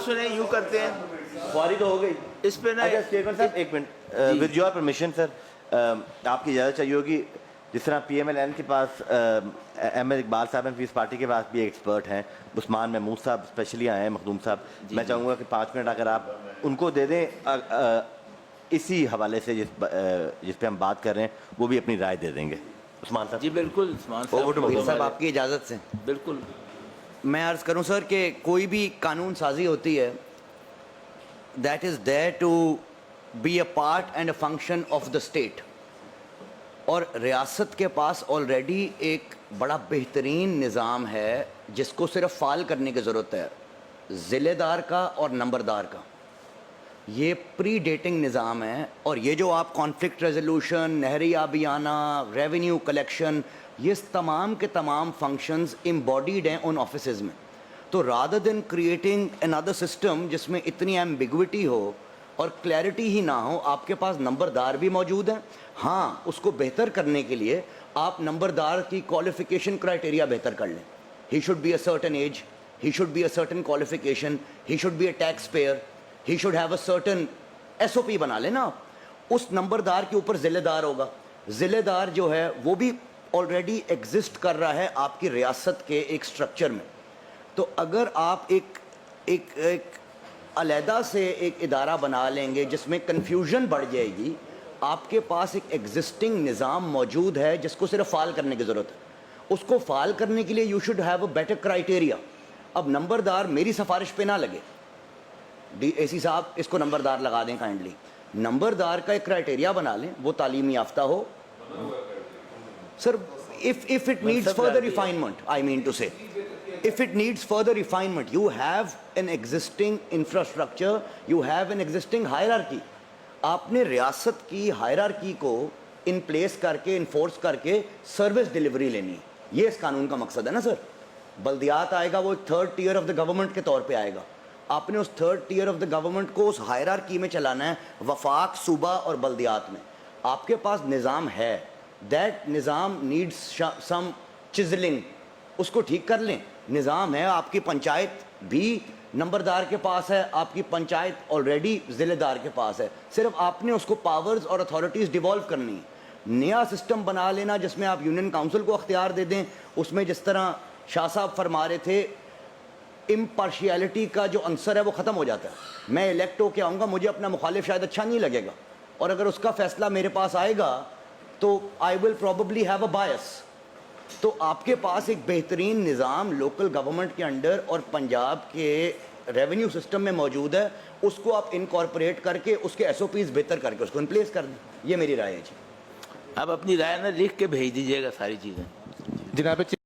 سنیں یوں کرتے ہیں فوری تو ہو گئی اس پہ نا. ایک منٹ ود یور پرمیشن سر آپ کی اجازت چاہیے ہوگی. جس طرح پی ایم ایل این کے پاس احمد اقبال صاحب ہیں, پیس پارٹی کے پاس بھی ایکسپرٹ ہیں, عثمان محمود صاحب اسپیشلی آئے ہیں, مخدوم صاحب, میں چاہوں گا کہ 5 منٹ اگر آپ ان کو دے دیں اسی حوالے سے جس پہ ہم بات کر رہے ہیں, وہ بھی اپنی رائے دے دیں گے. عثمان صاحب. جی بالکل عثمان صاحب آپ کی اجازت سے بالکل میں عرض کروں سر کہ کوئی بھی قانون سازی ہوتی ہے that is there to be a part and a function of the state, اور ریاست کے پاس آلریڈی ایک بڑا بہترین نظام ہے جس کو صرف فعال کرنے کی ضرورت ہے, ضلع دار کا اور نمبردار کا. یہ پری ڈیٹنگ نظام ہے, اور یہ جو آپ کانفلکٹ ریزولوشن, نہری آبیانہ, ریونیو کلیکشن, یہ تمام کے تمام فنکشنز امبوڈیڈ ہیں ان آفیسز میں. تو rather than creating another system جس میں اتنی ایمبیگوٹی ہو اور کلیئرٹی ہی نہ ہو, آپ کے پاس نمبردار بھی موجود ہیں. ہاں, اس کو بہتر کرنے کے لیے آپ نمبردار کی کوالیفیکیشن کرائٹیریا بہتر کر لیں. He should be a certain age, he should be a certain qualification, he should be a taxpayer, he should have a certain S O P بنا لیں نا. اس نمبردار کے اوپر ضلع دار ہوگا. ضلع دار جو ہے وہ بھی آلریڈی ایگزسٹ کر رہا ہے آپ کی ریاست کے ایک سٹرکچر میں. تو اگر آپ ایک علیحدہ سے ایک ادارہ بنا لیں گے جس میں کنفیوژن بڑھ جائے گی, آپ کے پاس ایک ایگزسٹنگ نظام موجود ہے جس کو صرف فعال کرنے کی ضرورت ہے. اس کو فعال کرنے کے لیے you should have a better criteria. اب نمبردار میری سفارش پہ نہ لگے, ڈی اے سی صاحب اس کو نمبردار لگا دیں کائنڈلی. نمبردار کا ایک کرائٹیریا بنا لیں, وہ تعلیم یافتہ ہو. سر if it needs further refinement, I mean to say, if it needs further refinement, you have an existing infrastructure, you have an existing hierarchy. آپ نے ریاست کی ہائرارکی کو ان پلیس کر کے, انفورس کر کے سروس ڈیلیوری لینی ہے. یہ اس قانون کا مقصد ہے نا سر. بلدیات آئے گا, وہ ایک 3rd tier of the government کے طور پہ آئے گا. آپ نے اس 3rd tier of the government کو اس ہائرارکی میں چلانا ہے, وفاق, صوبہ اور بلدیات میں. آپ کے پاس نظام ہے, دیٹ نظام نیڈس سم چزلنگ, اس کو ٹھیک کر لیں. نظام ہے, آپ کی پنچایت بھی نمبردار کے پاس ہے, آپ کی پنچایت آلریڈی ضلع دار کے پاس ہے, صرف آپ نے اس کو پاورز اور اتھارٹیز ڈیوالو کرنی ہے. نیا سسٹم بنا لینا جس میں آپ یونین کاؤنسل کو اختیار دے دیں, اس میں جس طرح شاہ صاحب فرما رہے تھے امپارشیلٹی کا جو عنصر ہے وہ ختم ہو جاتا ہے. میں الیکٹ ہو کے آؤں گا, مجھے اپنا مخالف شاید اچھا نہیں لگے گا, اور اگر اس کا فیصلہ میرے پاس آئے گا تو آئی ول پروبیبلی ہیو اے بائس. تو آپ کے پاس ایک بہترین نظام لوکل گورنمنٹ کے انڈر اور پنجاب کے ریونیو سسٹم میں موجود ہے, اس کو آپ انکارپوریٹ کر کے اس کے ایس او پیز بہتر کر کے اس کو ان پلیس کر دیں. یہ میری رائے ہے جی. آپ اپنی رائے نہ لکھ کے بھیج دیجیے گا ساری چیزیں. جناب